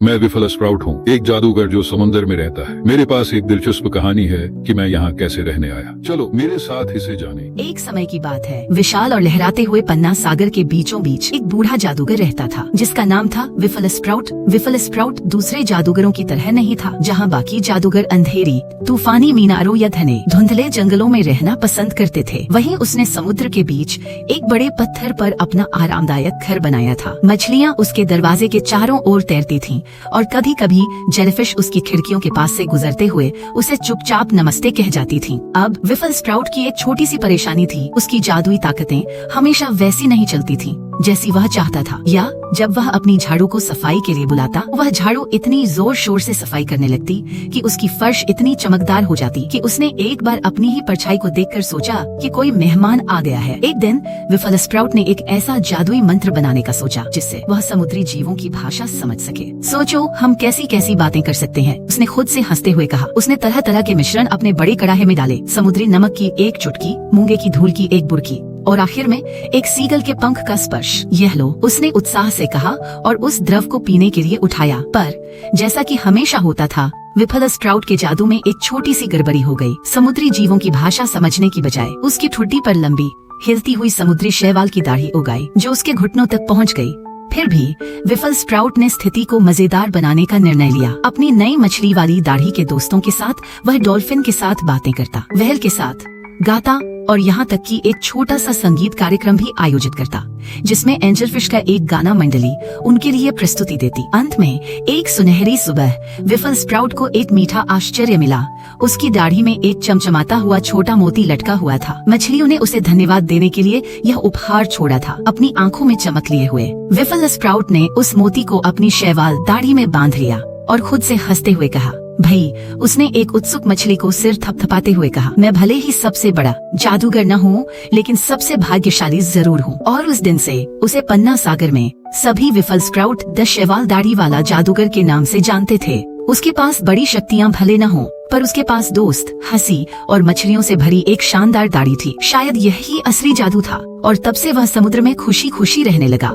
मैं विफल स्प्राउट हूँ, एक जादूगर जो समुंदर में रहता है। मेरे पास एक दिलचस्प कहानी है कि मैं यहाँ कैसे रहने आया। चलो मेरे साथ इसे जाने। एक समय की बात है, विशाल और लहराते हुए पन्ना सागर के बीचों बीच एक बूढ़ा जादूगर रहता था, जिसका नाम था विफल स्प्राउट। विफल स्प्राउट दूसरे जादूगरों की तरह नहीं था। जहाँ बाकी जादूगर अंधेरी, तूफानी मीनारों या घने धुंधले जंगलों में रहना पसंद करते थे, वहीं उसने समुद्र के बीच एक बड़े पत्थर पर अपना आरामदायक घर बनाया था। मछलियाँ उसके दरवाजे के चारों ओर तैरती थीं और कभी कभी जेलीफिश उसकी खिड़कियों के पास से गुजरते हुए उसे चुपचाप नमस्ते कह जाती थीं। अब विफल स्प्राउट की एक छोटी सी परेशानी थी, उसकी जादुई ताकतें हमेशा वैसी नहीं चलती थीं जैसी वह चाहता था, या जब वह अपनी झाड़ू को सफाई के लिए बुलाता, वह झाड़ू इतनी जोर शोर से सफाई करने लगती कि उसकी फर्श इतनी चमकदार हो जाती कि उसने एक बार अपनी ही परछाई को देखकर सोचा कि कोई मेहमान आ गया है। एक दिन विफल स्प्राउट ने एक ऐसा जादुई मंत्र बनाने का सोचा जिससे वह समुद्री जीवों की भाषा समझ सके। सोचो हम कैसी कैसी बातें कर सकते हैं, उसने खुद से हंसते हुए कहा। उसने तरह तरह के मिश्रण अपने बड़े कड़ाहे में डाले, समुद्री नमक की एक चुटकी, मूंगे की धूल की एक बुरकी और आखिर में एक सीगल के पंख का स्पर्श। यह लो, उसने उत्साह से कहा और उस द्रव को पीने के लिए उठाया। पर जैसा कि हमेशा होता था, विफल स्प्राउट के जादू में एक छोटी सी गड़बड़ी हो गई। समुद्री जीवों की भाषा समझने की बजाय उसकी ठुड्डी पर लंबी हिलती हुई समुद्री शैवाल की दाढ़ी उगाई, जो उसके घुटनों तक पहुंच गई। फिर भी विफल स्प्राउट ने स्थिति को मजेदार बनाने का निर्णय लिया। अपनी नई मछली वाली दाढ़ी के दोस्तों के साथ वह डॉल्फिन के साथ बातें करता, व्हेल के साथ गाता और यहाँ तक कि एक छोटा सा संगीत कार्यक्रम भी आयोजित करता, जिसमें एंजलफिश का एक गाना मंडली उनके लिए प्रस्तुति देती। अंत में एक सुनहरी सुबह विफल स्प्राउट को एक मीठा आश्चर्य मिला। उसकी दाढ़ी में एक चमचमाता हुआ छोटा मोती लटका हुआ था। मछलियों ने उसे धन्यवाद देने के लिए यह उपहार छोड़ा था, अपनी आंखों में चमक लिए हुए। विफल स्प्राउट ने उस मोती को अपनी शैवाल दाढ़ी में बांध लिया और खुद से हंसते हुए कहा, भाई, उसने एक उत्सुक मछली को सिर थपथपाते हुए कहा, मैं भले ही सबसे बड़ा जादूगर न हूँ, लेकिन सबसे भाग्यशाली जरूर हूँ। और उस दिन से उसे पन्ना सागर में सभी विफल स्प्राउट द शैवाल दाढ़ी वाला जादूगर के नाम से जानते थे। उसके पास बड़ी शक्तियाँ भले न हो, पर उसके पास दोस्त, हंसी और मछलियों से भरी एक शानदार दाढ़ी थी। शायद यही असली जादू था और तब से वह समुद्र में खुशी खुशी रहने लगा।